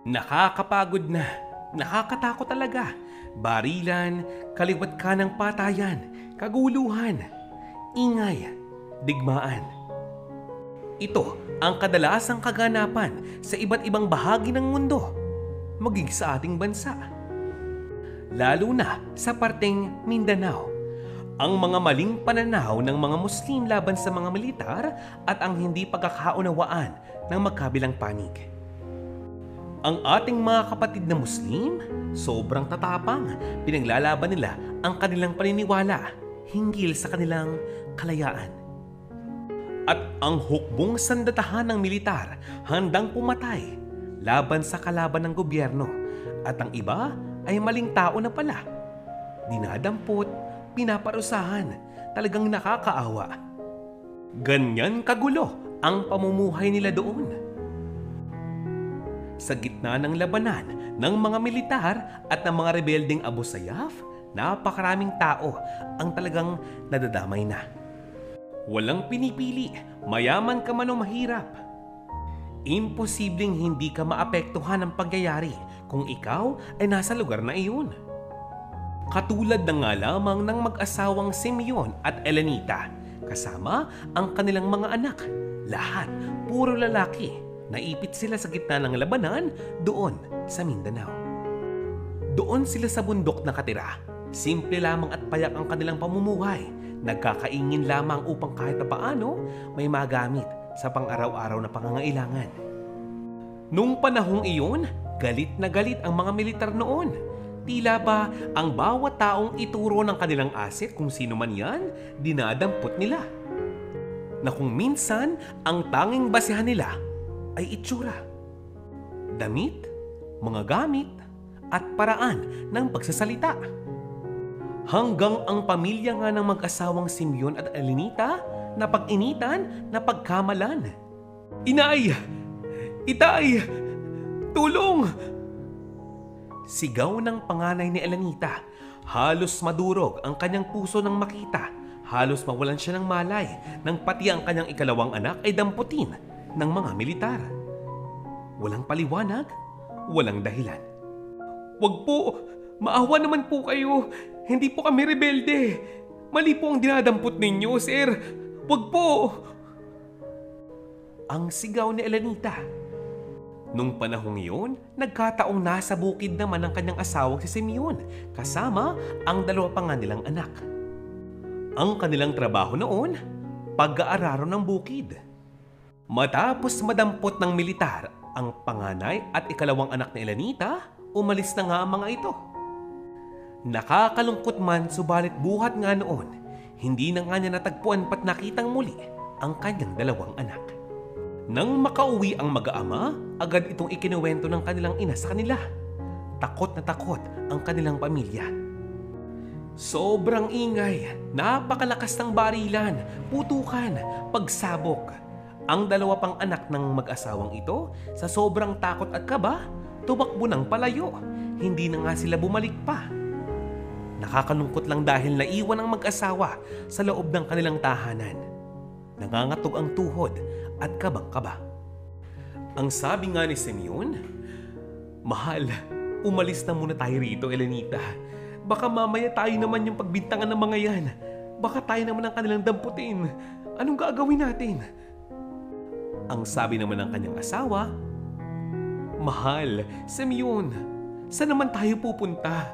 Nakakapagod na, nakakatakot talaga. Barilan, kaliwat ka ng patayan, kaguluhan, ingay, digmaan. Ito ang kadalasang kaganapan sa iba't ibang bahagi ng mundo, maging sa ating bansa. Lalo na sa parteng Mindanao. Ang mga maling pananaw ng mga Muslim laban sa mga militar at ang hindi pagkakaunawaan ng magkabilang panig. Ang ating mga kapatid na Muslim, sobrang tatapang, pinaglalaban nila ang kanilang paniniwala hinggil sa kanilang kalayaan. At ang hukbong sandatahan ng militar handang pumatay laban sa kalaban ng gobyerno at ang iba ay maling tao na pala. Dinadampot, pinaparusahan, talagang nakakaawa. Ganyan kagulo ang pamumuhay nila doon. Sa gitna ng labanan ng mga militar at ng mga rebeldeng Abu Sayyaf, napakaraming tao ang talagang nadadamay na. Walang pinipili, mayaman ka man o mahirap. Imposibleng hindi ka maapektuhan ng pangyayari kung ikaw ay nasa lugar na iyon. Katulad na nga lamang ng mag-asawang Simeon at Elenita, kasama ang kanilang mga anak, lahat puro lalaki. Naipit sila sa gitna ng labanan doon sa Mindanao. Doon sila sa bundok nakatira. Simple lamang at payak ang kanilang pamumuhay. Nagkakaingin lamang upang kahit na paano may magamit sa pang-araw-araw na pangangailangan. Nung panahong iyon, galit na galit ang mga militar noon. Tila ba ang bawat taong ituro ng kanilang asset kung sino man yan, dinadampot nila. Na kung minsan ang tanging basehan nila ay itsura, damit, mga gamit, at paraan ng pagsasalita. Hanggang ang pamilya nga ng mag-asawang Simeon at Elenita na pag-initan na pagkamalan. Inay! Itay! Tulong! Sigaw ng panganay ni Elenita. Halos madurog ang kanyang puso nang makita. Halos mawalan siya ng malay nang pati ang kanyang ikalawang anak ay damputin ng mga militar. Walang paliwanag, walang dahilan. Wag po, maawa naman po kayo. Hindi po kami rebelde. Mali po ang dinadampot ninyo, sir. Wag po. Ang sigaw ni Elenita. Nung panahong iyon, nagkataong nasa bukid naman ang kanyang asawang si Simeon, kasama ang dalawa pa nga nilang anak. Ang kanilang trabaho noon, pag-aararo ng bukid. Matapos madampot ng militar ang panganay at ikalawang anak ni Elenita, umalis na nga ang mga ito. Nakakalungkot man subalit buhat nga noon, hindi na nga niya natagpuan pat nakitang muli ang kanyang dalawang anak. Nang makauwi ang mag-aama, agad itong ikinuwento ng kanilang ina sa kanila. Takot na takot ang kanilang pamilya. Sobrang ingay, napakalakas ng barilan, putukan, pagsabog. Ang dalawa pang anak ng mag-asawang ito, sa sobrang takot at kaba, tumakbo ng palayo. Hindi na nga sila bumalik pa. Nakakalungkot lang dahil naiwan ang mag-asawa sa loob ng kanilang tahanan. Nangangatog ang tuhod at kabang-kaba. Ang sabi nga ni Simeon, "Mahal, umalis na muna tayo rito, Elenita. Baka mamaya tayo naman yung pagbintangan ng mga yan. Baka tayo naman ang kanilang damputin. Anong gagawin natin?" Ang sabi naman ng kanyang asawa, "Mahal, Simeon, saan naman tayo pupunta?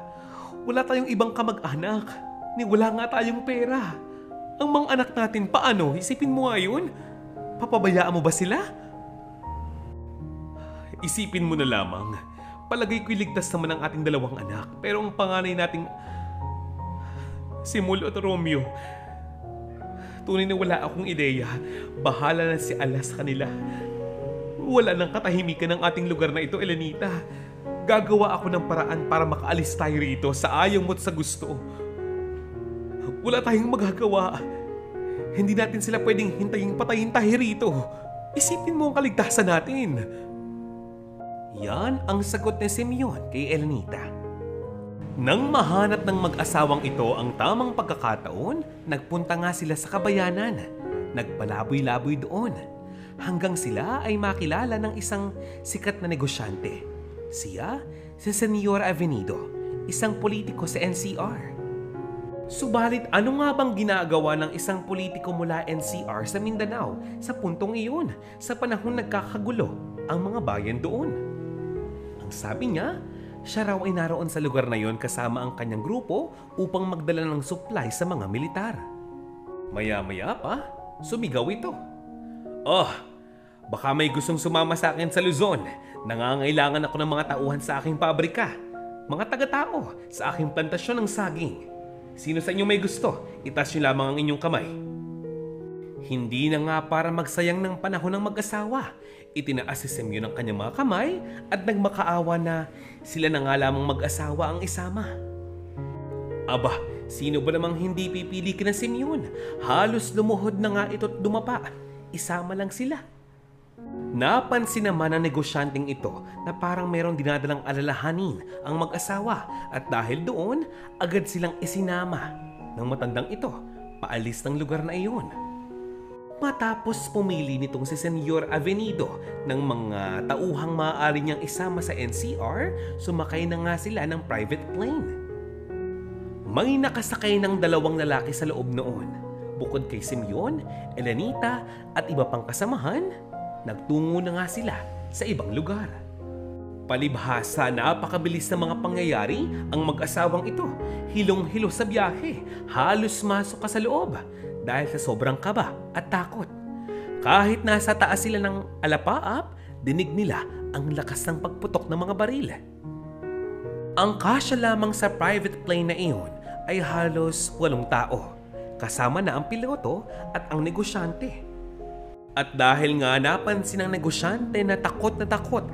Wala tayong ibang kamag-anak, ni wala nga tayong pera. Ang mga anak natin, paano? Isipin mo nga yun? Papabayaan mo ba sila?" Isipin mo na lamang, palagay ko'y ligtas naman ang ating dalawang anak, pero ang panganay nating si Mul at Romeo, tunay na wala akong ideya. Bahala na si Allah sa kanila. Wala nang katahimikan ng ating lugar na ito, Elenita. Gagawa ako ng paraan para makaalis tayo rito sa ayaw mo't sa gusto. Wala tayong magagawa. Hindi natin sila pwedeng hintayin patayin tayo rito. Isipin mo ang kaligtasan natin. Yan ang sagot ni Simeon kay Elenita. Nang mahanap ng mag-asawang ito ang tamang pagkakataon, nagpunta nga sila sa kabayanan. Nagpalaboy-laboy doon hanggang sila ay makilala ng isang sikat na negosyante. Siya, si Senyor Avenido, isang politiko sa NCR. Subalit ano nga bang ginagawa ng isang politiko mula NCR sa Mindanao sa puntong iyon sa panahon nagkakagulo ang mga bayan doon? Ang sabi niya, siya raw ay naroon sa lugar na yon kasama ang kanyang grupo upang magdala ng supply sa mga militar. Maya-maya pa, sumigaw ito. "Oh, baka may gustong sumama sa akin sa Luzon. Nangangailangan ako ng mga tauhan sa aking pabrika. Mga taga-tao sa aking plantasyon ng saging. Sino sa inyo may gusto? Itaas niyo lamang ang inyong kamay." Hindi na nga para magsayang ng panahon ng mag-asawa. Itinaas si Simeon ang kanyang mga kamay at nagmakaawa na sila na nga lamang mag-asawa ang isama. Aba, sino ba namang hindi pipili kina Simeon? Halos lumuhod na nga ito't dumapa. Isama lang sila. Napansin naman ng negosyanteng ito na parang mayroong dinadalang alalahanin ang mag-asawa at dahil doon, agad silang isinama ng matandang ito paalis ng lugar na iyon. Matapos pumili nitong si Senyor Avenido ng mga tauhang maaari niyang isama sa NCR, sumakay na nga sila ng private plane. May nakasakay ng 2 lalaki sa loob noon. Bukod kay Simeon, Elenita at iba pang kasamahan, nagtungo na nga sila sa ibang lugar. Palibhasa napakabilis ng mga pangyayari ang mag-asawang ito. Hilong-hilo sa biyahe, halos masok ka sa loob dahil sa sobrang kaba at takot. Kahit nasa taas sila ng alapaap, dinig nila ang lakas ng pagputok ng mga baril. Ang kasya lamang sa private plane na iyon ay halos 8 tao, kasama na ang piloto at ang negosyante. At dahil nga napansin ng negosyante na takot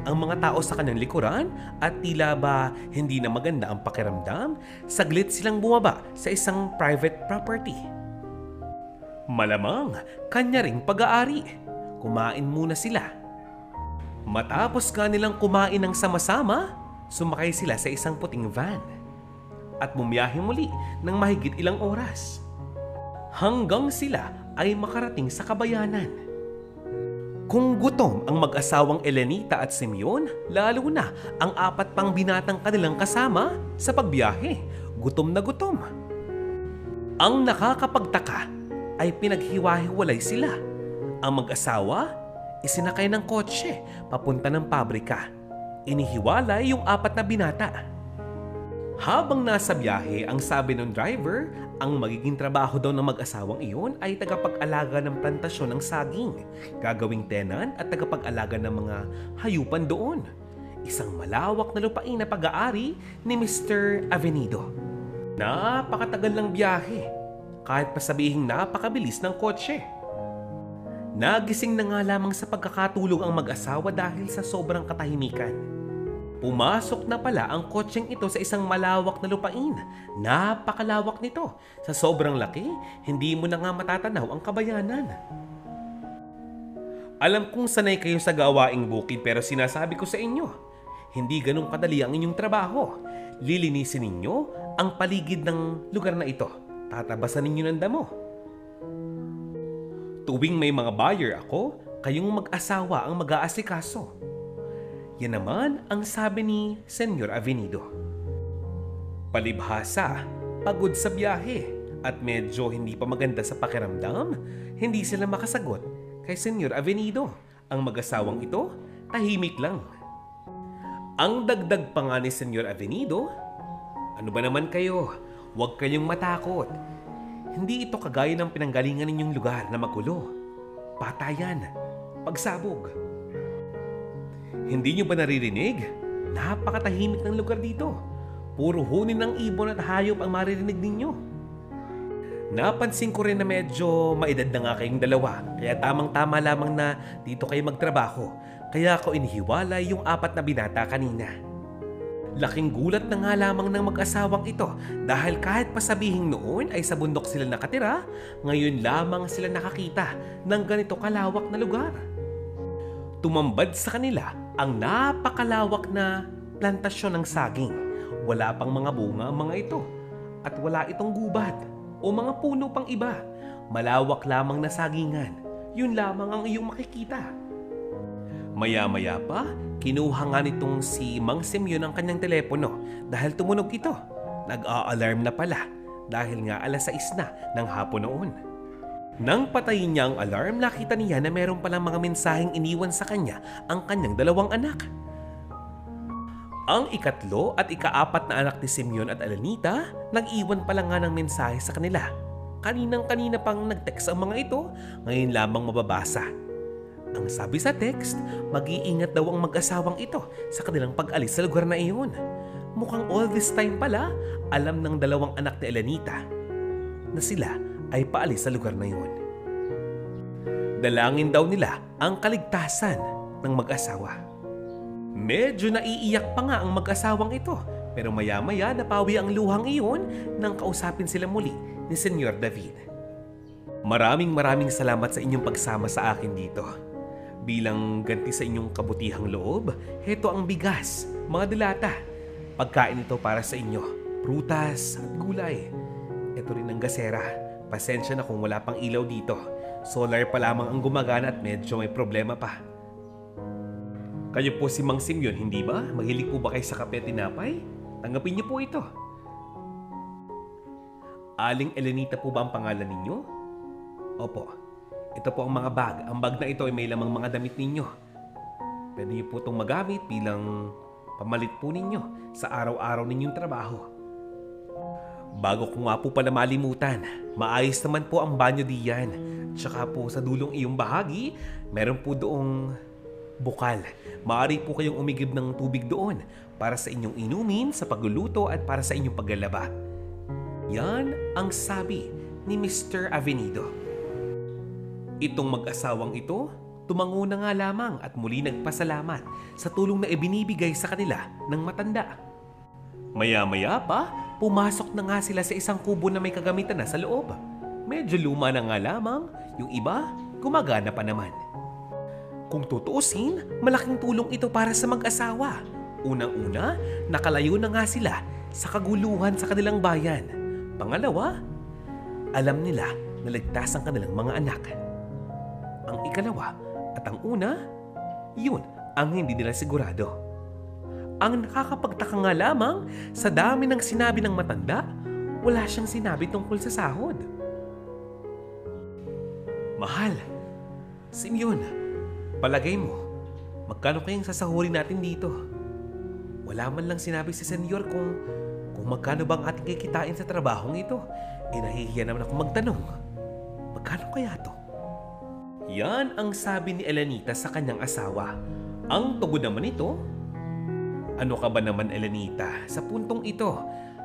ang mga tao sa kanyang likuran at tila ba hindi na maganda ang pakiramdam, saglit silang bumaba sa isang private property. Malamang kanya ring pag-aari. Kumain muna sila. Matapos nga nilang kumain ng sama-sama, sumakay sila sa isang puting van at bumiyahe muli ng mahigit ilang oras hanggang sila ay makarating sa kabayanan. Kung gutom ang mag-asawang Elenita at Simeon, lalo na ang 4 pang binatang kanilang kasama sa pagbiyahe, gutom na gutom. Ang nakakapagtaka ay pinaghiwa-hiwalay sila. Ang mag-asawa, isinakay ng kotse papunta ng pabrika. Inihiwalay yung 4 na binata. Habang nasa biyahe, ang sabi ng driver, ang magiging trabaho daw ng mag-asawang iyon ay tagapag-alaga ng plantasyon ng saging, gagawing tenant at tagapag-alaga ng mga hayupan doon. Isang malawak na lupain na pag-aari ni Mr. Avenido. Napakatagal ng biyahe, kahit pa sabihing napakabilis ng kotse. Nagising na nga lamang sa pagkakatulog ang mag-asawa dahil sa sobrang katahimikan. Pumasok na pala ang kotseng ito sa isang malawak na lupain. Napakalawak nito. Sa sobrang laki, hindi mo na nga matatanaw ang kabayanan. Alam kong sanay kayo sa gawaing bukid pero sinasabi ko sa inyo, hindi ganun kadali ang inyong trabaho. Lilinisin ninyo ang paligid ng lugar na ito. Tatabasan ninyo ng damo. Tuwing may mga buyer ako, kayong mag-asawa ang mag-aasikaso. Yan naman ang sabi ni Senyor Avenido. Palibhasa, pagod sa biyahe at medyo hindi pa maganda sa pakiramdam, hindi sila makasagot kay Senyor Avenido. Ang mag-asawang ito, tahimik lang. Ang dagdag pa nga ni Senyor Avenido, ano ba naman kayo? Huwag kayong matakot. Hindi ito kagaya ng pinanggalingan ninyong lugar na magulo. Patayan, pagsabog. Hindi nyo ba naririnig? Napakatahimik ng lugar dito. Puro hunin ng ibon at hayop ang maririnig ninyo. Napansin ko rin na medyo maedad na nga kayong dalawa, kaya tamang-tama lamang na dito kayo magtrabaho. Kaya ako inihiwalay yung 4 na binata kanina. Laking gulat na nga lamang ng mag-asawang ito dahil kahit pa sabihing noon ay sa bundok sila nakatira, ngayon lamang sila nakakita ng ganito kalawak na lugar. Tumambad sa kanila ang napakalawak na plantasyon ng saging. Wala pang mga bunga ang mga ito at wala itong gubat o mga puno pang iba. Malawak lamang na sagingan. Yun lamang ang iyong makikita. Maya-maya pa, kinuha nga nitong si Mang Simeon ang kanyang telepono dahil tumunog ito. Nag-a-alarm na pala dahil nga 6:00 na ng hapon noon. Nang patayin niya ang alarm, nakita niya na meron palang mga mensaheng iniwan sa kanya ang kanyang 2 anak. Ang ikatlo at ika-4 na anak ni Simeon at Alenita, nag-iwan pala nga ng mensahe sa kanila. Kaninang-kanina pang nag-text ang mga ito, ngayon lamang mababasa. Ang sabi sa text, mag-iingat daw ang mag-asawang ito sa kanilang pag-alis sa lugar na iyon. Mukhang all this time pala, alam ng 2 anak ni Alenita na sila ay paalis sa lugar na iyon. Dalangin daw nila ang kaligtasan ng mag-asawa. Medyo naiiyak pa nga ang mag-asawang ito, pero maya-maya napawi ang luhang iyon nang kausapin sila muli ni Senyor David. Maraming salamat sa inyong pagsama sa akin dito. Bilang ganti sa inyong kabutihang loob, heto ang bigas, mga dilata. Pagkain ito para sa inyo, prutas at gulay. Ito rin ang gasera. Pasensya na kung wala pang ilaw dito. Solar pa lamang ang gumagana at medyo may problema pa. Kayo po si Mang Simeon, hindi ba? Mahilig po ba kayo sa kape at tinapay? Tanggapin niyo po ito. Aling Elenita po ba ang pangalan ninyo? Opo. Ito po ang mga bag. Ang bag na ito ay may lamang mga damit ninyo. Pwede niyo po itong magamit bilang pamalit po ninyo sa araw-araw ninyong trabaho. Bago ko nga po pala malimutan, maayos naman po ang banyo diyan. Tsaka po sa dulong iyong bahagi, meron po doong bukal. Maaari po kayong umigib ng tubig doon para sa inyong inumin, sa pagluluto at para sa inyong paglalaba. Yan ang sabi ni Mr. Avenido. Itong mag-asawang ito, tumango na nga lamang at muli nagpasalamat sa tulong na ibinibigay sa kanila ng matanda. Maya-maya pa, pumasok na nga sila sa isang kubo na may kagamitan na sa loob. Medyo luma na nga lamang, yung iba gumagana pa naman. Kung tutuusin, malaking tulong ito para sa mag-asawa. Unang-una, nakalayo na nga sila sa kaguluhan sa kanilang bayan. Pangalawa, alam nila na ligtas ang kanilang mga anak. Ang ikalawa at ang una, yun ang hindi nila sigurado. Ang nakakapagtaka nga lamang, sa dami ng sinabi ng matanda, wala siyang sinabi tungkol sa sahod. Mahal, Simeon, palagay mo, magkano kayang sasahurin natin dito? Wala man lang sinabi si Senyor kung magkano bang ating kikitain sa trabahong ito. Nahihiya naman ako magtanong. Magkano kaya to? Yan ang sabi ni Elenita sa kanyang asawa. Ang tugon naman ito, ano ka ba naman Elenita? Sa puntong ito,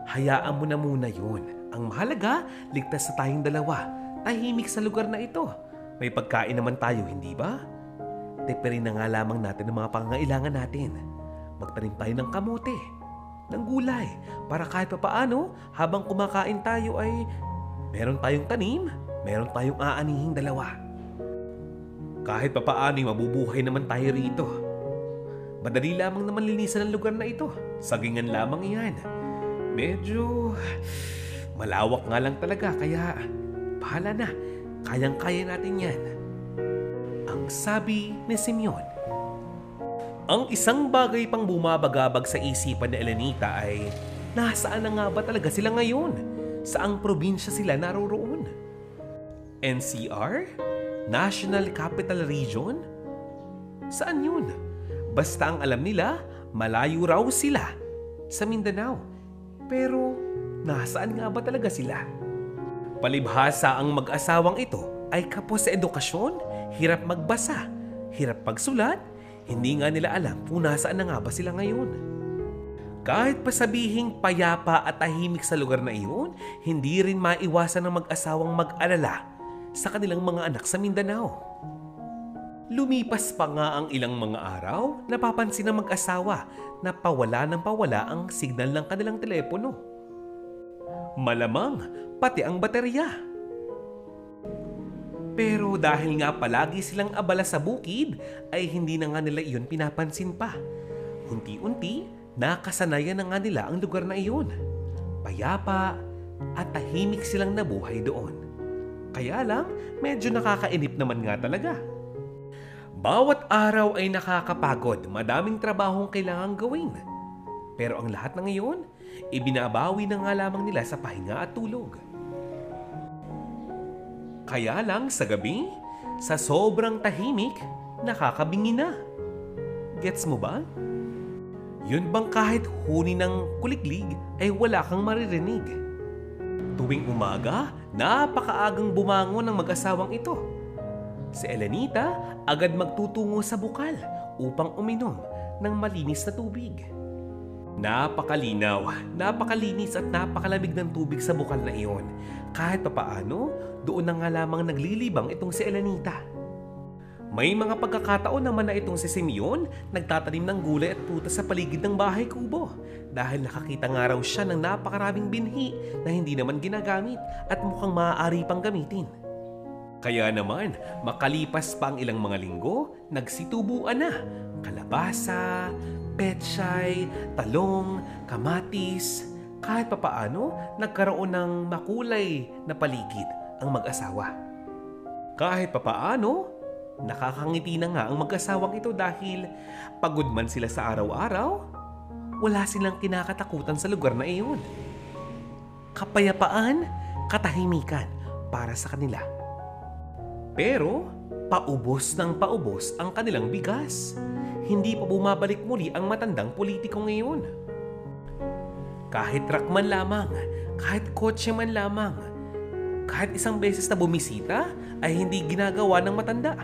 hayaan mo na muna yun. Ang mahalaga, ligtas sa tayong dalawa. Tahimik sa lugar na ito. May pagkain naman tayo, hindi ba? Teperin na nga lamang natin ang mga pangangailangan natin. Magtanim tayo ng kamote, ng gulay, para kahit papaano, habang kumakain tayo ay meron tayong tanim, meron tayong aanihing dalawa. Kahit papaano mabubuhay naman tayo rito. Madali lamang naman linisan ang lugar na ito. Sagingan lamang iyan. Medyo malawak nga lang talaga, kaya bahala na. Kayang-kaya natin yan. Ang sabi ni Simeon. Ang isang bagay pang bumabagabag sa isipan ni Elenita ay nasaan na nga ba talaga sila ngayon? Saang probinsya sila naroroon? NCR? National Capital Region? Saan yun? Basta ang alam nila, malayo raw sila sa Mindanao. Pero nasaan nga ba talaga sila? Palibhasa ang mag-asawang ito ay kapos sa edukasyon, hirap magbasa, hirap pagsulat, hindi nga nila alam kung nasaan na nga ba sila ngayon. Kahit pa sabihing payapa at tahimik sa lugar na iyon, hindi rin maiwasan ng mag-asawang mag-alala sa kanilang mga anak sa Mindanao. Lumipas pa nga ang ilang mga araw, napapansin ng mag-asawa na pawala ng pawala ang signal ng kanilang telepono. Malamang pati ang baterya. Pero dahil nga palagi silang abala sa bukid, ay hindi na nga nila iyon pinapansin pa. Unti-unti, nakasanayan na nga nila ang lugar na iyon. Payapa at tahimik silang nabuhay doon. Kaya lang, medyo nakakainip naman nga talaga. Bawat araw ay nakakapagod, madaming trabahong kailangang gawin. Pero ang lahat ng iyon, ibinabawi na nga lamang nila sa pahinga at tulog. Kaya lang sa gabi, sa sobrang tahimik, nakakabingi na. Gets mo ba? Yun bang kahit huni ng kuliglig ay wala kang maririnig. Tuwing umaga, napakaagang bumangon ng mag-asawang ito. Si Elenita agad magtutungo sa bukal upang uminom ng malinis na tubig. Napakalinaw, napakalinis at napakalamig ng tubig sa bukal na iyon. Kahit papaano, doon na nga lamang naglilibang itong si Elenita. May mga pagkakataon naman na itong si Simeon nagtatanim ng gulay at prutas sa paligid ng bahay kubo dahil nakakita nga raw siya ng napakaraming binhi na hindi naman ginagamit at mukhang maaari pang gamitin. Kaya naman, makalipas pa ang ilang mga linggo, nagsitubuan na kalabasa, pechay, talong, kamatis. Kahit papaano, nagkaroon ng makulay na paligid ang mag-asawa. Kahit papaano, nakakangiti na nga ang mag-asawang ito dahil pagod man sila sa araw-araw, wala silang kinakatakutan sa lugar na iyon. Kapayapaan, katahimikan para sa kanila. Pero, paubos ng paubos ang kanilang bigas. Hindi pa bumabalik muli ang matandang politiko ngayon. Kahit truck man lamang, kahit kotse man lamang, kahit isang beses na bumisita ay hindi ginagawa ng matanda.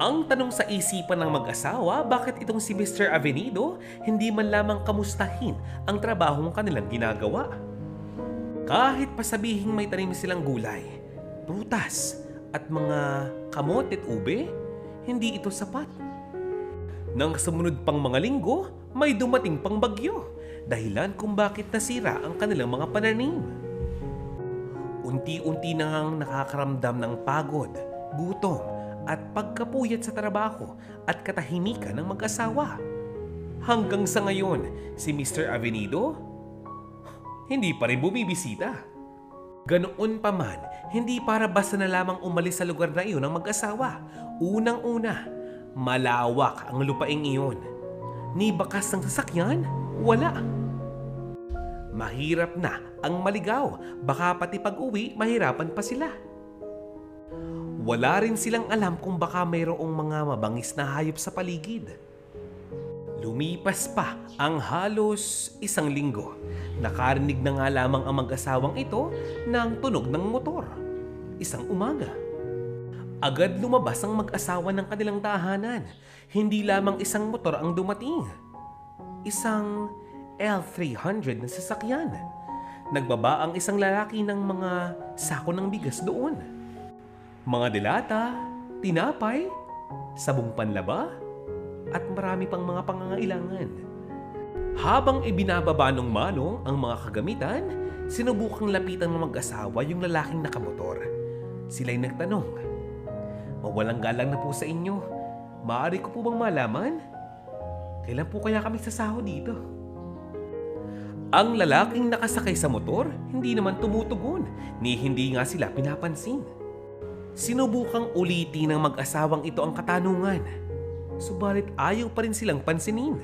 Ang tanong sa isipan ng mag-asawa, bakit itong si Mr. Avenido hindi man lamang kamustahin ang trabahong kanilang ginagawa? Kahit pasabihin may tanim silang gulay, prutas, at mga kamote at ube, hindi ito sapat. Nang sumunod pang mga linggo, may dumating pang bagyo, dahilan kung bakit nasira ang kanilang mga pananim. Unti-unti nang nakakaramdam ng pagod, gutom, at pagkapuyat sa trabaho at katahimikan ng mag-asawa. Hanggang sa ngayon, si Mr. Avenido, hindi pa rin bumibisita. Ganoon pa man, hindi para basta na lamang umalis sa lugar na iyon ang mag-asawa. Unang-una, malawak ang lupaing iyon. Ni bakas ng sasakyan, wala. Mahirap na ang maligaw, baka pati pag-uwi, mahirapan pa sila. Wala rin silang alam kung baka mayroong mga mabangis na hayop sa paligid. Lumipas pa ang halos isang linggo. Nakarinig na nga lamang ang mag-asawang ito ng tunog ng motor. Isang umaga. Agad lumabas ang mag-asawa ng kanilang tahanan. Hindi lamang isang motor ang dumating. Isang L300 na sasakyan. Nagbaba ang isang lalaki ng mga sako ng bigas doon. Mga delata, tinapay, sabong panlaba, at marami pang mga pangangailangan. Habang ibinababa ng manong ang mga kagamitan, sinubukang lapitan ng mag-asawa yung lalaking nakamotor. Sila'y nagtanong, "Mawalang galang na po sa inyo. Maaari ko po bang malaman? Kailan po kaya kami sasahod dito?" Ang lalaking nakasakay sa motor, hindi naman tumutugon, ni hindi nga sila pinapansin. Sinubukang ulitin ng mag-asawang ito ang katanungan. Subalit ayaw pa rin silang pansinin.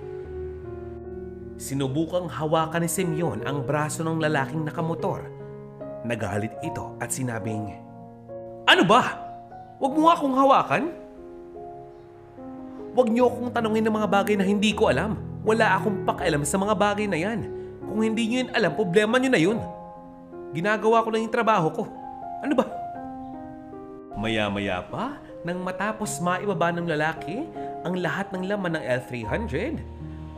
Sinubukang hawakan ni Simeon ang braso ng lalaking nakamotor. Nagalit ito at sinabing, "Ano ba? Huwag mo akong hawakan. Huwag niyo akong tanungin ng mga bagay na hindi ko alam. Wala akong pakialam sa mga bagay na yan. Kung hindi niyo yun alam, problema niyo na yun. Ginagawa ko lang yung trabaho ko. Ano ba?" Maya-maya pa, nang matapos maibaba ng lalaki ang lahat ng laman ng L300,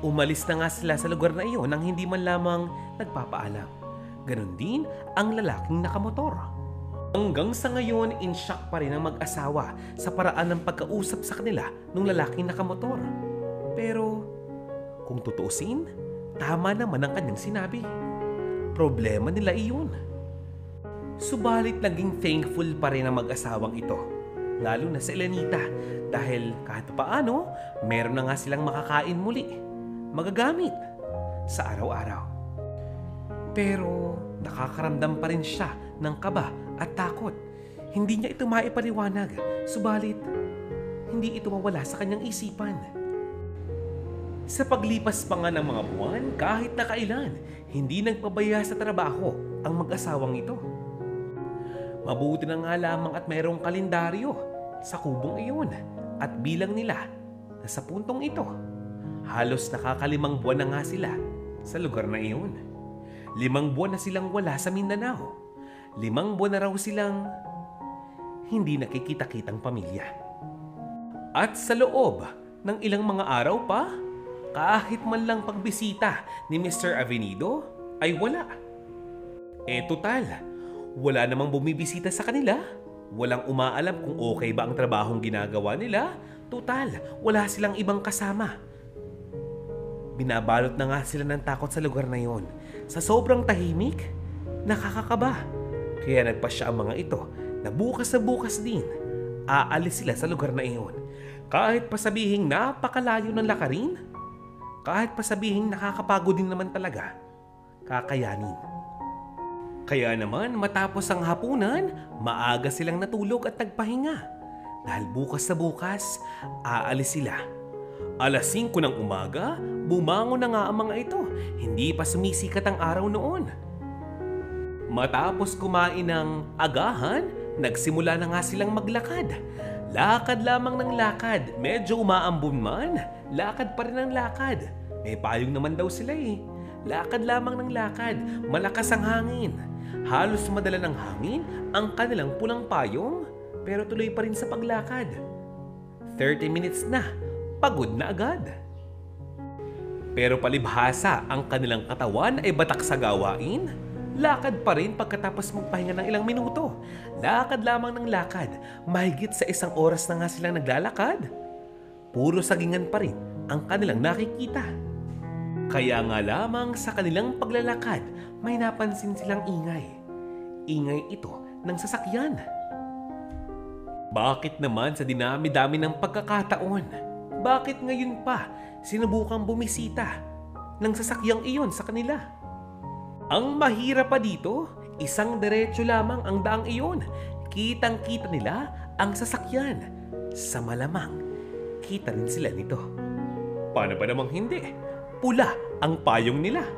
umalis na nga sila sa lugar na iyon nang hindi man lamang nagpapaalam. Ganon din ang lalaking nakamotor. Hanggang sa ngayon, in shock pa rin ang mag-asawa sa paraan ng pagkausap sa kanila ng lalaking nakamotor. Pero kung tutuusin, tama naman ang kanyang sinabi. Problema nila iyon. Subalit naging thankful pa rin ang mag-asawang ito, lalo na si Elenita, dahil kahit paano, meron na nga silang makakain muli, magagamit sa araw-araw. Pero nakakaramdam pa rin siya ng kaba at takot. Hindi niya ito maipaliwanag, subalit hindi ito mawala sa kanyang isipan. Sa paglipas pa nga ng mga buwan, kahit na kailan, hindi nagpabaya sa trabaho ang mag-asawang ito. Mabuti na nga lamang at mayroong kalendaryo sa kubong iyon at bilang nila na sa puntong ito, halos nakakalimang buwan na nga sila sa lugar na iyon. 5 buwan na silang wala sa Mindanao. 5 buwan na raw silang hindi nakikita-kitang pamilya. At sa loob ng ilang mga araw pa, kahit man lang pagbisita ni Mr. Avenido ay wala. Total, wala namang bumibisita sa kanila. Walang umaalam kung okay ba ang trabahong ginagawa nila. Total, wala silang ibang kasama. Binabalot na nga sila ng takot sa lugar na yon. Sa sobrang tahimik, nakakakaba. Kaya nagpasya ang mga ito na bukas din, aalis sila sa lugar na iyon. Kahit pa sabihing napakalayo ng lakarin, kahit pa sabihing nakakapagod din naman talaga, kakayanin. Kaya naman matapos ang hapunan, maaga silang natulog at nagpahinga. Dahil bukas na bukas, aalis sila. 5:00 ng umaga, bumangon na nga ang mga ito. Hindi pa sumisikat ang araw noon. Matapos kumain ng agahan, nagsimula na nga silang maglakad. Lakad lamang ng lakad, medyo umaambon man, lakad pa rin ang lakad. May payong naman daw sila eh. Lakad lamang ng lakad, malakas ang hangin. Halos madala ng hangin ang kanilang pulang payong, pero tuloy pa rin sa paglakad. 30 minutes na, pagod na agad. Pero palibhasa ang kanilang katawan ay batak sa gawain. Lakad pa rin pagkatapos magpahinga ng ilang minuto. Lakad lamang ng lakad. Mahigit sa 1 oras na nga silang naglalakad. Puro sagingan pa rin ang kanilang nakikita. Kaya nga lamang sa kanilang paglalakad, may napansin silang ingay. Ingay ito ng sasakyan. Bakit naman sa dinami-dami ng pagkakataon? Bakit ngayon pa sinubukang bumisita ng sasakyang iyon sa kanila? Ang mahirap pa dito, isang diretso lamang ang daang iyon. Kitang-kita nila ang sasakyan. Sa malamang, kita rin sila nito. Paano ba namang hindi? Pula ang payong nila.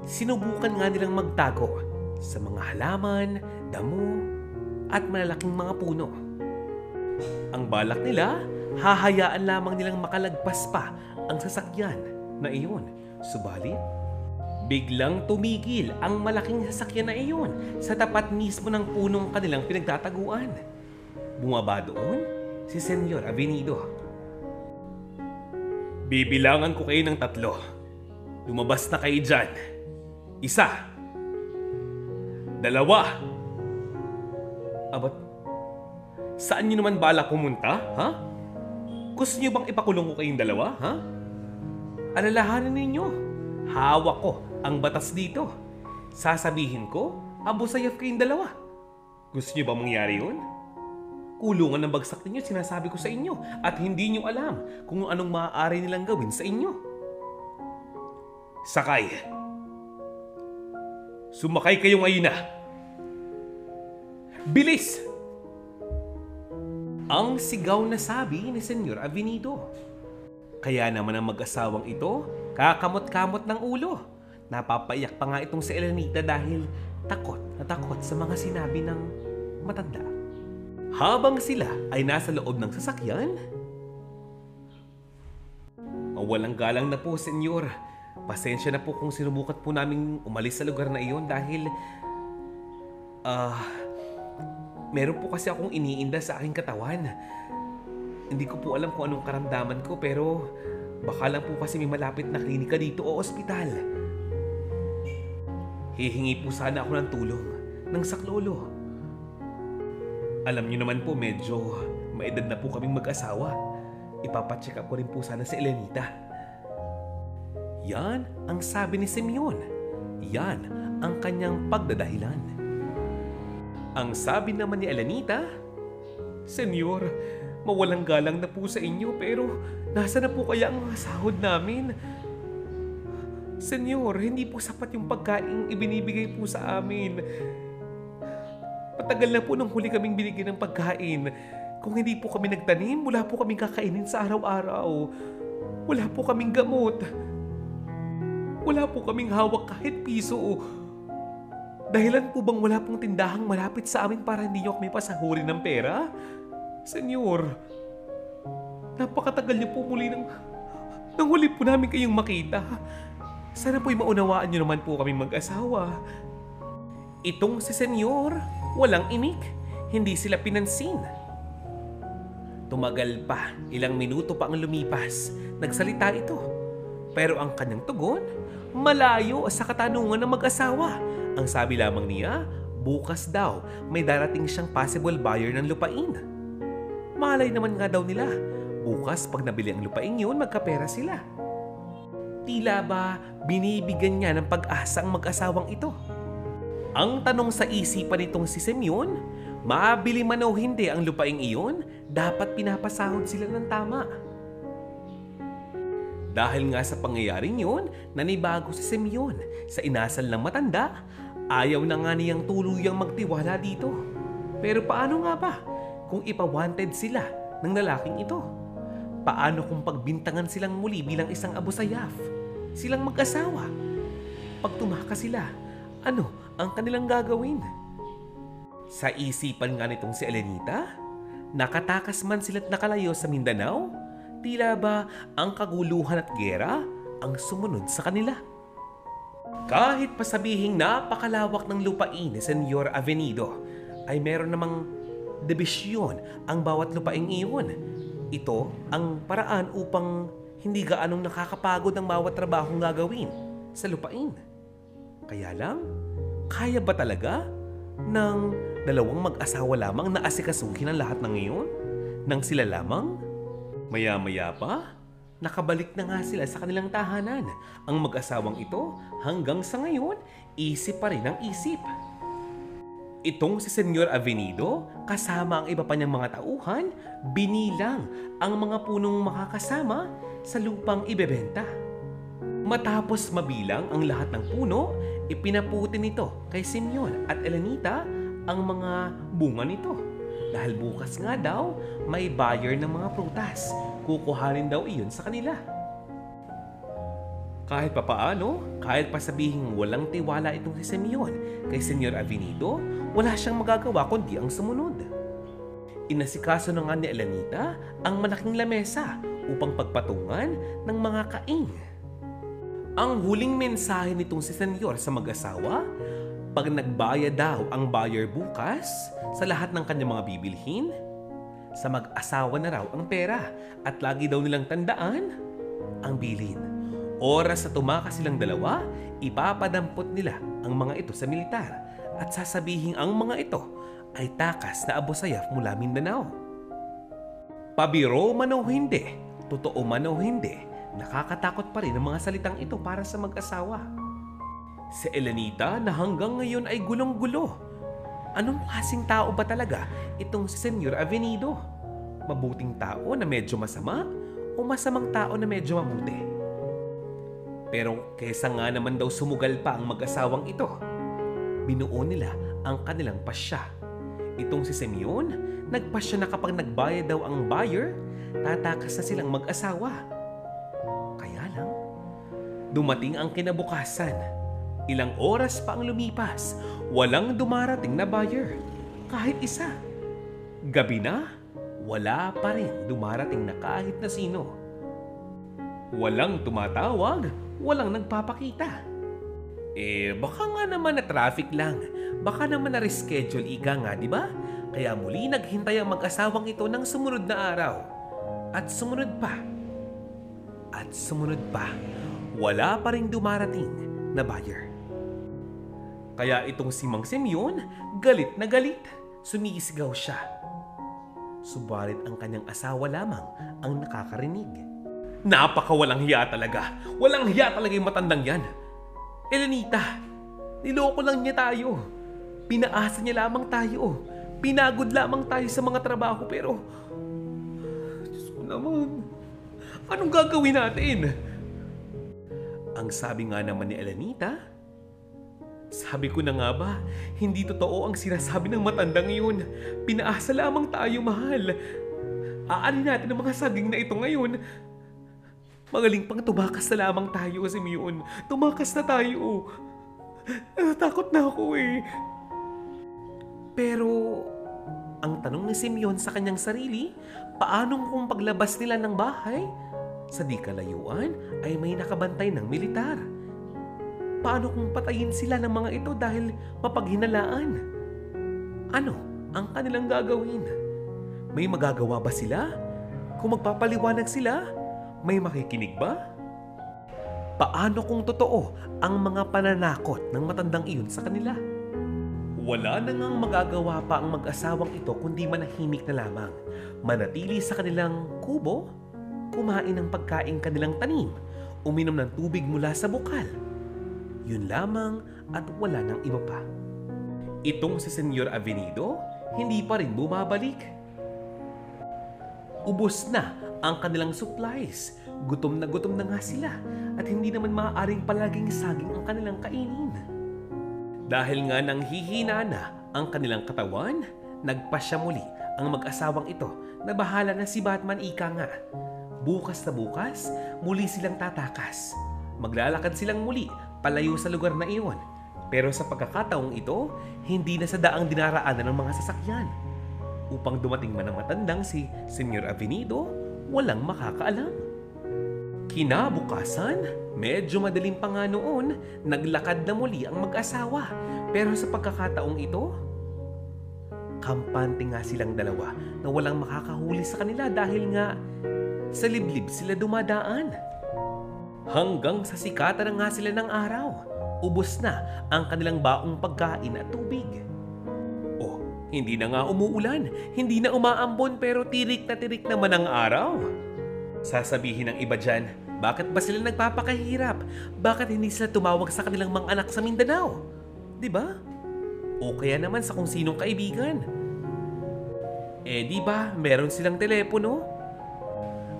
Sinubukan nga nilang magtago sa mga halaman, damo, at malalaking mga puno. Ang balak nila, hahayaan lamang nilang makalagpas pa ang sasakyan na iyon. Subalit, biglang tumigil ang malaking sasakyan na iyon sa tapat mismo ng punong kanilang pinagtataguan. Bumaba doon si Senyor Avenido. Bibilangan ko kayo ng 3. Lumabas na kayo dyan. 1, 2. Abat, saan nyo naman balak pumunta, ha? Gusto nyo bang ipakulong ko kayong 2, ha? Alalahanin ninyo, hawak ko ang batas dito. Sasabihin ko, abusayaf kayong 2. Gusto nyo ba mangyari yun? Kulungan ng bagsak ninyo, sinasabi ko sa inyo, at hindi nyo alam kung anong maaari nilang gawin sa inyo. Sakay. Sumakay kayo ngayon na. Bilis! Ang sigaw na sabi ni Senyor Avenido. Kaya naman ang mag-asawang ito, kakamot-kamot ng ulo. Napapaiyak pa nga itong si Elenita dahil takot na takot sa mga sinabi ng matanda. Habang sila ay nasa loob ng sasakyan, walang galang na po, Senyor. Pasensya na po kung sinubukan po namin umalis sa lugar na iyon dahil meron po kasi akong iniinda sa aking katawan. Hindi ko po alam kung anong karamdaman ko pero baka lang po kasi may malapit na klinika dito o ospital. Hihingi po sana ako ng tulong ng saklolo. Alam niyo naman po medyo maedad na po kaming mag-asawa. Ipapacheck up ko rin po sana si Elenita. Yan ang sabi ni Simeon. Yan ang kanyang pagdadahilan. Ang sabi naman ni Elenita, Senyor, mawalang galang na po sa inyo pero nasa na po kaya ang sahod namin? Senyor, hindi po sapat yung pagkain ibinibigay po sa amin. Patagal na po nung huli kaming binigyan ng pagkain. Kung hindi po kami nagtanim, wala po kaming kakainin sa araw-araw. Wala po kaming gamot. Wala po kaming hawak kahit piso. Dahilan po bang wala pong tindahang malapit sa amin para hindi niyo kami pasahurin ng pera? Senyor, napakatagal niyo po muli nang huli po namin kayong makita. Sana po'y maunawaan niyo naman po kaming mag-asawa. Itong si Senyor, walang imik. Hindi sila pinansin. Tumagal pa, ilang minuto pa ang lumipas. Nagsalita ito. Pero ang kanyang tugon, malayo sa katanungan ng mag-asawa. Ang sabi lamang niya, bukas daw may darating siyang possible buyer ng lupain. Malay naman nga daw nila, bukas pag nabili ang lupain yun, magkapera sila. Tila ba binibigyan niya ng pag-asa ang mag-asawang ito? Ang tanong sa isipan nitong si Simeon, mabili man o hindi ang lupaing iyon, dapat pinapasahod sila ng tama. Dahil nga sa pangyayaring yun, nanibago si Simeon. Sa inasal ng matanda, ayaw na nga niyang tuluyang magtiwala dito. Pero paano nga ba kung ipa-wanted sila ng lalaking ito? Paano kung pagbintangan silang muli bilang isang Abu Sayyaf? Silang mag-asawa. Pag tumakas sila, ano ang kanilang gagawin? Sa isipan nga nitong si Elenita, nakatakas man sila't nakalayo sa Mindanao, tila ba ang kaguluhan at gera ang sumunod sa kanila. Kahit pasabihing napakalawak ng lupain ni Senyor Avenido, ay meron namang dibisyon ang bawat lupaing iyon. Ito ang paraan upang hindi gaanong nakakapagod ang bawat trabahong gagawin sa lupain. Kaya lang, kaya ba talaga ng dalawang mag-asawa lamang na asikasuhin ang lahat ng iyon? Nang sila lamang? Maya-maya pa, nakabalik na nga sila sa kanilang tahanan. Ang mag-asawang ito hanggang sa ngayon, isip pa rin ang isip. Itong si Senyor Avenido, kasama ang iba pa niyang mga tauhan, binilang ang mga punong makakasama sa lupang ibebenta. Matapos mabilang ang lahat ng puno, ipinaputi nito kay Simeon at Elenita ang mga bunga nito. Dahil bukas nga daw, may buyer ng mga prutas. Kukuhanin daw iyon sa kanila. Kahit papaano, kahit pa sabihing walang tiwala itong si Simeon kay Senyor Avenido, wala siyang magagawa kundi ang sumunod. Inasikaso na nga ni Elenita ang malaking lamesa upang pagpatungan ng mga kaing. Ang huling mensahe nitong si Senyor sa mag-asawa, pag nagbayad daw ang buyer bukas sa lahat ng kanyang mga bibilhin, sa mag-asawa na raw ang pera at lagi daw nilang tandaan ang bilin. Oras na tumakas silang dalawa, ipapadampot nila ang mga ito sa militar at sasabihin ang mga ito ay takas na Abu Sayyaf mula Mindanao. Pabiro man o hindi, totoo man o hindi, nakakatakot pa rin ang mga salitang ito para sa mag-asawa. Si Elenita na hanggang ngayon ay gulong-gulo. Anong klaseng tao ba talaga itong si Senyor Avenido? Mabuting tao na medyo masama o masamang tao na medyo mabuti? Pero kesa nga naman daw sumugal pa ang mag-asawang ito, binuo nila ang kanilang pasya. Itong si Simeon, nagpasya na kapag nagbayad daw ang buyer, tatakas na silang mag-asawa. Kaya lang, dumating ang kinabukasan. Ilang oras pa ang lumipas, walang dumarating na buyer. Kahit isa. Gabi na, wala pa rin dumarating na kahit na sino. Walang tumatawag, walang nagpapakita. Baka nga naman na traffic lang. Baka naman na reschedule ika nga, di ba? Kaya muli naghintay ang mag-asawang ito ng sumunod na araw. At sumunod pa. At sumunod pa. Wala pa rin dumarating na buyer. Kaya itong si Mang Simeon, galit na galit. Sumisigaw siya. Subalit ang kanyang asawa lamang ang nakakarinig. Napakawalang hiya talaga. Walang hiya talaga yung matandang yan. Elenita, niloko lang niya tayo. Pinaasa niya lamang tayo. Pinagod lamang tayo sa mga trabaho pero... Diyos ko naman, anong gagawin natin? Ang sabi nga naman ni Elenita, Sabi ko na nga ba, hindi totoo ang sinasabi ng matandang iyon. Pinaasa lamang tayo, mahal. Aanin natin ang mga saging na ito ngayon. Magaling pang tumakas na lamang tayo, Simeon. Tumakas na tayo. Takot na ako eh. Pero, ang tanong ni Simeon sa kanyang sarili, paano kung paglabas nila ng bahay? Sa di kalayuan ay may nakabantay ng militar. Paano kung patayin sila ng mga ito dahil mapaghinalaan? Ano ang kanilang gagawin? May magagawa ba sila? Kung magpapaliwanag sila, may makikinig ba? Paano kung totoo ang mga pananakot ng matandang iyon sa kanila? Wala na ngang magagawa pa ang mag-asawang ito kundi manahimik na lamang. Manatili sa kanilang kubo, kumain ng pagkain kanilang tanim, uminom ng tubig mula sa bukal. Yun lamang at wala nang iba pa. Itong si Senyor Avenido, hindi pa rin bumabalik. Ubos na ang kanilang supplies. Gutom na nga sila at hindi naman maaaring palaging saging ang kanilang kainin. Dahil nga nang hihina na ang kanilang katawan, nagpasya muli ang mag-asawang ito na bahala na si Batman ika nga. Bukas na bukas, muli silang tatakas. Maglalakad silang muli palayo sa lugar na iyon. Pero sa pagkakataong ito, hindi na sa daang dinaraanan ng mga sasakyan. Upang dumating man ang matandang si Senyor Avenido, walang makakaalam. Kinabukasan, medyo madaling pa nga noon, naglakad na muli ang mag-asawa. Pero sa pagkakataong ito, kampante nga silang dalawa na walang makakahuli sa kanila dahil nga sa liblib sila dumadaan. Hanggang sa sikatan na nga sila ng araw, ubos na ang kanilang baong pagkain at tubig. Oh, hindi na nga umuulan, hindi na umaambon pero tirik naman ang araw. Sasabihin ng iba dyan, bakit ba sila nagpapakahirap? Bakit hindi sila tumawag sa kanilang mga anak sa Mindanao? Diba? O kaya naman sa kung sinong kaibigan. Eh di ba, meron silang telepono?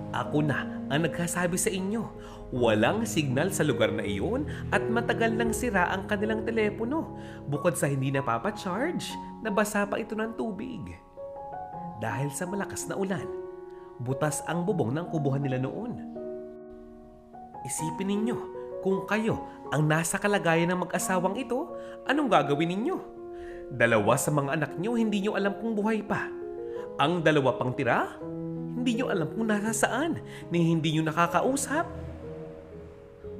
Ako na ang nagkasabi sa inyo, walang signal sa lugar na iyon at matagal nang sira ang kanilang telepono. Bukod sa hindi napapacharge, nabasa pa ito ng tubig. Dahil sa malakas na ulan, butas ang bubong ng kubuhan nila noon. Isipin ninyo, kung kayo ang nasa kalagayan ng mag-asawang ito, anong gagawin ninyo? Dalawa sa mga anak nyo hindi nyo alam kung buhay pa. Ang dalawa pang tira, hindi nyo alam kung nasa saan, ni hindi nyo nakakausap.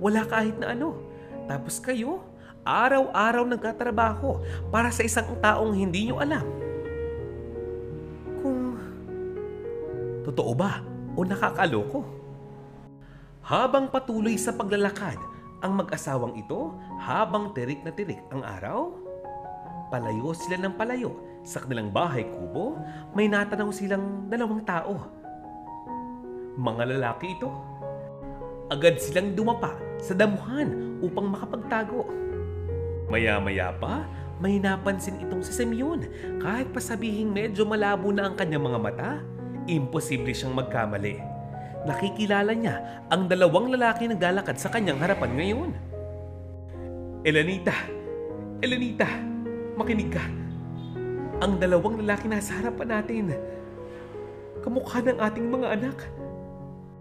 Wala kahit na ano. Tapos kayo, araw-araw nagtatrabaho para sa isang taong hindi nyo alam. Kung totoo ba o nakakaloko? Habang patuloy sa paglalakad ang mag-asawang ito, habang tirik na tirik ang araw, palayo sila ng palayo sa kanilang bahay kubo, may natanaw silang dalawang tao. Mga lalaki ito. Agad silang dumapa sa damuhan upang makapagtago. Maya-maya pa, may napansin itong si Simeon. Kahit pa sabihing medyo malabo na ang kanyang mga mata, imposible siyang magkamali. Nakikilala niya ang dalawang lalaki na naglalakad sa kanyang harapan ngayon. Elenita! Elenita! Makinig ka! Ang dalawang lalaki nasa harapan natin. Kamukha ng ating mga anak.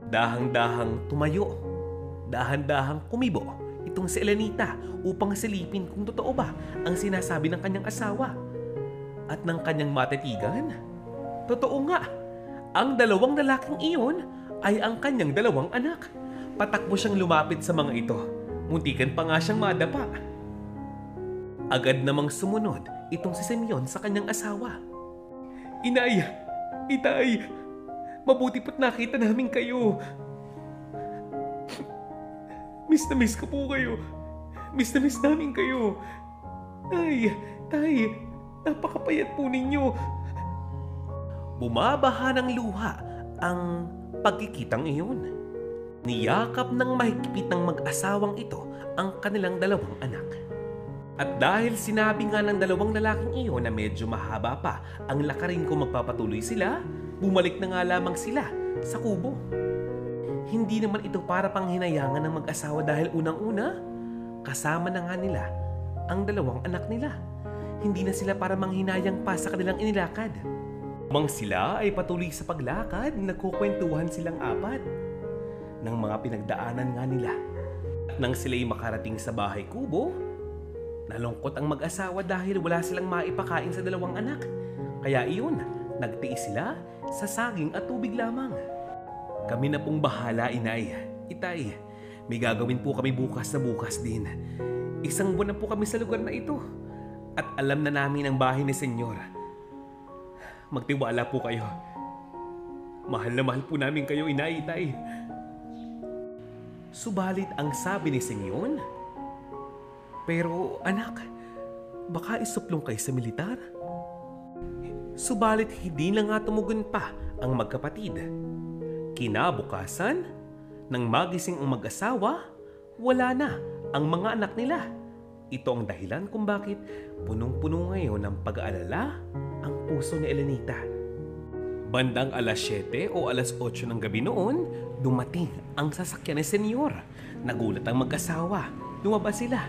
Dahang-dahang tumayo. Dahan-dahang kumibo itong si Elenita upang silipin kung totoo ba ang sinasabi ng kanyang asawa. At ng kanyang matitigan, totoo nga, ang dalawang lalaking iyon ay ang kanyang dalawang anak. Patakbo siyang lumapit sa mga ito. Muntikan pa nga siyang madapa. Agad namang sumunod itong si Simeon sa kanyang asawa. Inay! Itay! Mabuti po't nakita namin kayo. Miss na miss ko po kayo. Miss na miss namin kayo. Tay, napakapayat po ninyo. Bumabaha ng luha ang pagkikitang iyon. Niyakap ng mahigpit ng mag-asawang ito ang kanilang dalawang anak. At dahil sinabi nga ng dalawang lalaking iyon na medyo mahaba pa ang lakarin kung magpapatuloy sila, bumalik na nga lamang sila sa kubo. Hindi naman ito para pang hinayangan ng mag-asawa dahil unang-una, kasama na nga nila ang dalawang anak nila. Hindi na sila para manghinayang pa sa kanilang inilakad. Mang sila ay patuloy sa paglakad, nagkukwentuhan silang apat ng mga pinagdaanan nga nila. At nang sila'y makarating sa bahay kubo, nalungkot ang mag-asawa dahil wala silang maipakain sa dalawang anak. Kaya iyon, nagtiis sila sa saging at tubig lamang. Kami na pong bahala, inay. Itay, may gagawin po kami bukas na bukas din. Isang buwan na po kami sa lugar na ito. At alam na namin ang bahay ni Senyor. Magtiwala po kayo. Mahal na mahal po namin kayo, inay, itay. Subalit ang sabi ni Senyor, pero anak, baka isuplong kayo sa militar? Subalit hindi na nga tumugon pa ang magkapatid. Kinabukasan, nang magising ang mag-asawa, wala na ang mga anak nila. Ito ang dahilan kung bakit punong-puno ngayon ng pag-aalala ang puso ni Elenita. Bandang alas 7 o alas 8 ng gabi noon, dumating ang sasakyan ni Senyor. Nagulat ang mag-asawa. Lumabas sila.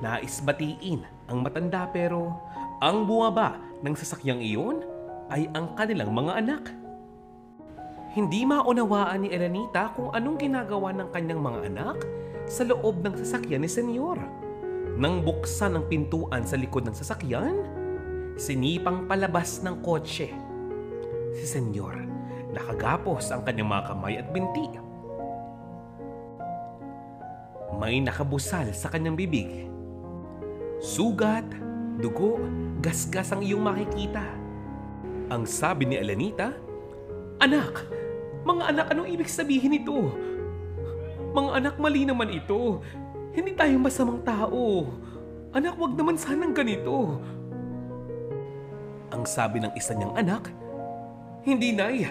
Nais batiin ang matanda pero ang bumaba ng sasakyang iyon ay ang kanilang mga anak. Hindi maunawaan ni Elenita kung anong ginagawa ng kanyang mga anak sa loob ng sasakyan ni Senyor. Nang buksan ang pintuan sa likod ng sasakyan, sinipang palabas ng kotse. Si Senyor, nakagapos ang kanyang mga kamay at binti. May nakabusal sa kanyang bibig. Sugat, dugo, gasgas ang iyong makikita. Ang sabi ni Elenita, "Anak, mga anak, anong ibig sabihin ito? Mga anak, mali naman ito. Hindi tayo masamang tao. Anak, wag naman sanang ganito." Ang sabi ng isa niyang anak, "Hindi, Nay.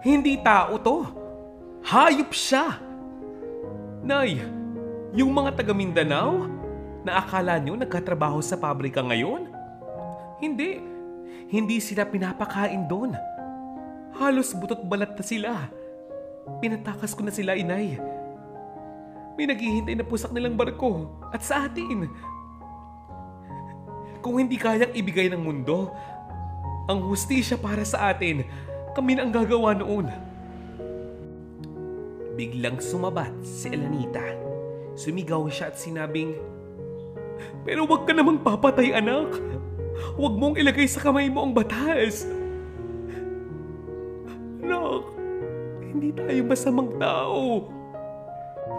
Hindi tao to. Hayop siya. Nay, yung mga taga Mindanao na akala niyo nagkatrabaho sa pabrika ngayon? Hindi. Hindi sila pinapakain doon. Halos butot balat na sila. Pinatakas ko na sila, inay. May naghihintay na po sa kanilang barko at sa atin. Kung hindi kayang ibigay ng mundo ang hustisya para sa atin, kami na ang gagawa noon." Biglang sumabat si Elenita. Sumigaw siya at sinabing, "Pero wag ka namang papatay, anak. Wag mong ilagay sa kamay mo ang batas. Anak, hindi tayo masamang tao."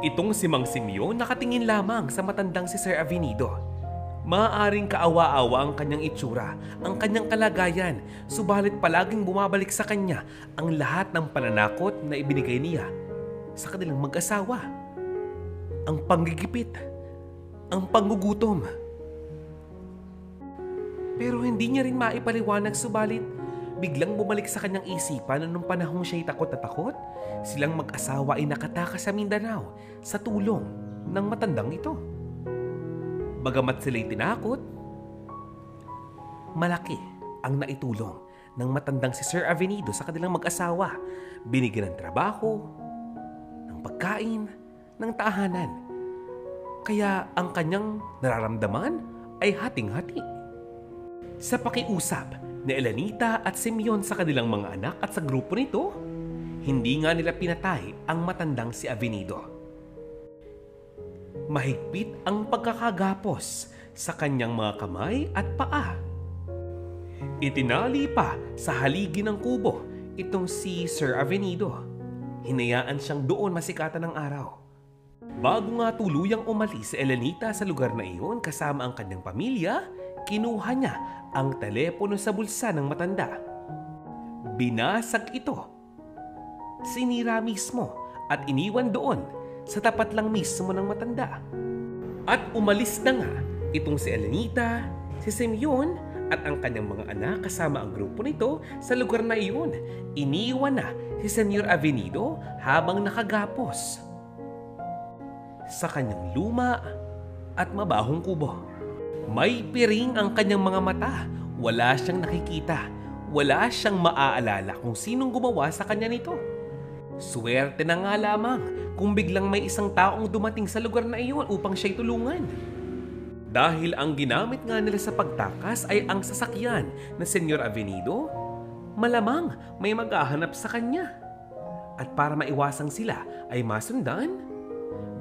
Itong si Mang Simeon nakatingin lamang sa matandang si Sir Avenido. Maaaring kaawa-awa ang kanyang itsura, ang kanyang kalagayan, subalit palaging bumabalik sa kanya ang lahat ng pananakot na ibinigay niya sa kanilang mag-asawa. Ang panggigipit, ang panggugutom. Pero hindi niya rin maipaliwanag, subalit biglang bumalik sa kanyang isipan na nung panahong siya'y takot na takot, silang mag-asawa ay nakatakas sa Mindanao sa tulong ng matandang ito. Bagamat sila'y tinakot, malaki ang naitulong ng matandang si Sir Avenido sa kanilang mag-asawa. Binigyan ng trabaho, ng pagkain, ng tahanan. Kaya ang kanyang nararamdaman ay hating-hati. Sa pakiusap ni Elenita at Simeon sa kanilang mga anak at sa grupo nito, hindi nga nila pinatay ang matandang si Avenido. Mahigpit ang pagkakagapos sa kanyang mga kamay at paa. Itinali pa sa haligi ng kubo itong si Sir Avenido. Hinayaan siyang doon masikatan ng araw. Bago nga tuluyang umalis si Elenita sa lugar na iyon kasama ang kanyang pamilya, kinuha niya ang telepono sa bulsa ng matanda. Binasag ito, sinira mismo at iniwan doon sa tapat lang mismo ng matanda. At umalis na nga itong si Elenita, si Simeon at ang kanyang mga anak kasama ang grupo nito sa lugar na iyon. Iniwan na si Senyor Avenido habang nakagapos sa kanyang luma at mabahong kubo. May piring ang kanyang mga mata. Wala siyang nakikita. Wala siyang maaalala kung sinong gumawa sa kanya nito. Swerte na nga lamang kung biglang may isang taong dumating sa lugar na iyon upang siya'y tulungan. Dahil ang ginamit nga nila sa pagtakas ay ang sasakyan na Senyor Avenido, malamang may maghahanap sa kanya. At para maiwasang sila ay masundan,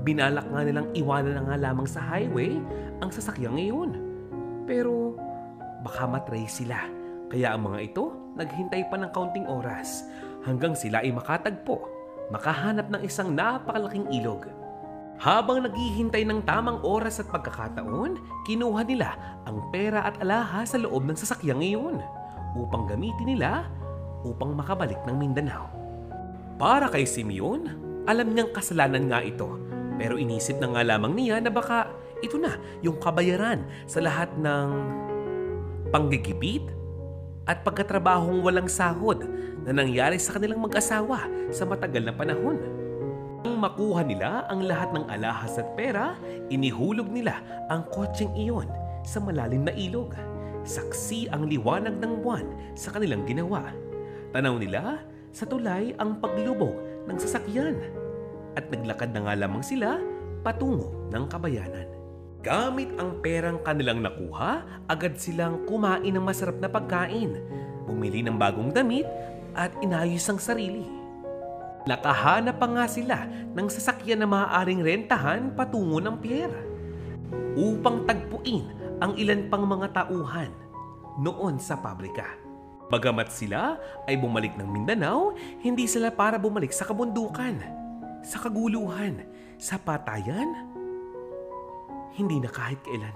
binalak nga nilang iwanan na nga lamang sa highway ang sasakyan ngayon. Pero baka matrace sila, kaya ang mga ito naghintay pa ng kaunting oras hanggang sila ay makatagpo, makahanap ng isang napakalaking ilog. Habang naghihintay ng tamang oras at pagkakataon, kinuha nila ang pera at alahas sa loob ng sasakyan ngayon upang gamitin nila upang makabalik ng Mindanao. Para kay Simeon, alam niyang kasalanan nga ito, pero inisip na nga lamang niya na baka ito na yung kabayaran sa lahat ng panggigipit at pagkatrabahong walang sahod na nangyari sa kanilang mag-asawa sa matagal na panahon. Nang makuha nila ang lahat ng alahas at pera, inihulog nila ang kotseng iyon sa malalim na ilog. Saksi ang liwanag ng buwan sa kanilang ginawa. Tanaw nila sa tulay ang paglubog ng sasakyan at naglakad na nga lamang sila patungo ng kabayanan. Gamit ang perang kanilang nakuha, agad silang kumain ng masarap na pagkain, bumili ng bagong damit at inayos ang sarili. Nakahanap pa nga sila ng sasakyan na maaaring rentahan patungo ng pier upang tagpuin ang ilan pang mga tauhan noon sa pabrika. Bagamat sila ay bumalik ng Mindanao, hindi sila para bumalik sa kabundukan, sa kaguluhan, sa patayan. Hindi na kahit kailan.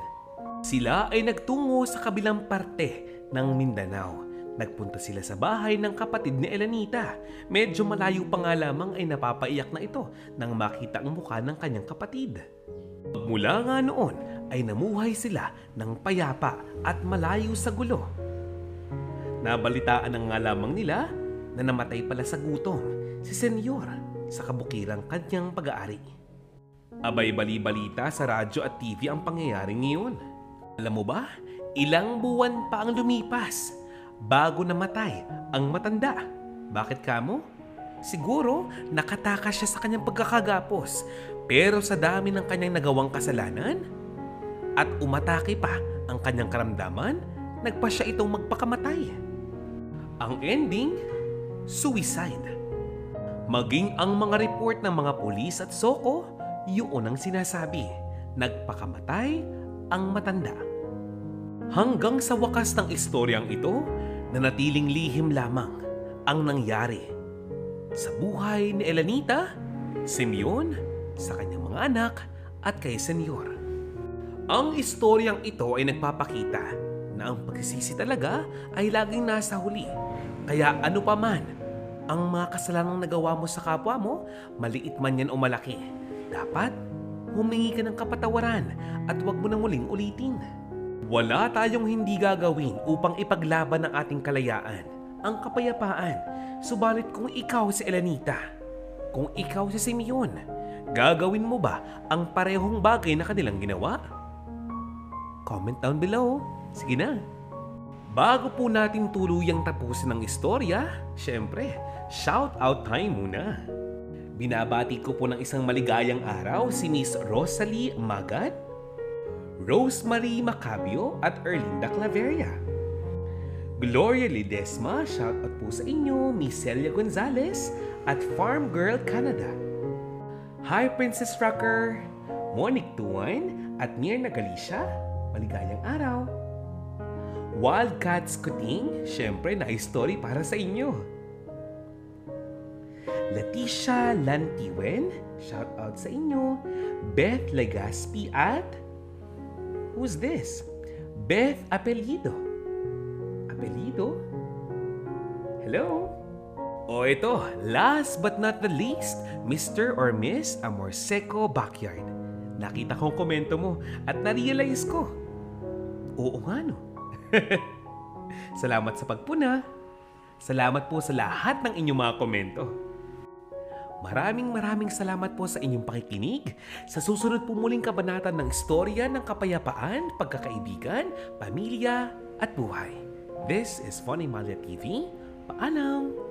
Sila ay nagtungo sa kabilang parte ng Mindanao. Nagpunta sila sa bahay ng kapatid ni Elenita. Medyo malayo pa nga lamang ay napapaiyak na ito nang makita ang mukha ng kanyang kapatid. Mula nga noon ay namuhay sila ng payapa at malayo sa gulo. Nabalitaan nga lamang nila na namatay pala sa gutom si Senyor sa kabukirang kanyang pag-aari. Abay bali-balita sa radyo at TV ang pangyayari ngayon. Alam mo ba, ilang buwan pa ang lumipas bago namatay ang matanda. Bakit kamo? Siguro nakatakas siya sa kanyang pagkakagapos, pero sa dami ng kanyang nagawang kasalanan at umatake pa ang kanyang karamdaman, nagpa siya itong magpakamatay. Ang ending, suicide. Maging ang mga report ng mga pulis at soko, yun ang sinasabi, nagpakamatay ang matanda. Hanggang sa wakas ng istoryang ito, nanatiling lihim lamang ang nangyari sa buhay ni Elenita, Simeon, sa kanyang mga anak at kay Senyor. Ang istoryang ito ay nagpapakita na ang pagsisisi talaga ay laging nasa huli. Kaya ano pa man ang mga kasalanang nagawa mo sa kapwa mo, maliit man yan o malaki, dapat humingi ka ng kapatawaran at huwag mo na muling ulitin. Wala tayong hindi gagawin upang ipaglaban ang ating kalayaan, ang kapayapaan. Subalit kung ikaw si Elenita, kung ikaw si Simeon, gagawin mo ba ang parehong bagay na kanilang ginawa? Comment down below. Sige na. Bago po natin tuluyang tapusin ang istorya, syempre, shout out time muna. Binabati ko po ng isang maligayang araw si Miss Rosalie Magat, Rosemary Macabio at Erlinda Claveria. Gloria Ledesma, shout out po sa inyo, Miss Celia Gonzalez at Farm Girl Canada. Hi Princess Rocker, Monique Tuan at Mirna Galicia, maligayang araw. Wildcats Kuting, syempre na-story para sa inyo. Leticia Lantiwen, shout out sa inyo. Beth Legaspi at who's this? Beth Apelido. Apelido? Hello? O ito, last but not the least, Mr. or Miss Amorseco Backyard. Nakita ko ang komento mo at na-realize ko. Oo nga no. Salamat sa pagpuna. Salamat po sa lahat ng inyong mga komento. Maraming salamat po sa inyong pakikinig. Sa susunod po muling kabanata ng istorya ng kapayapaan, pagkakaibigan, pamilya at buhay. This is Funny Malia TV. Paalam!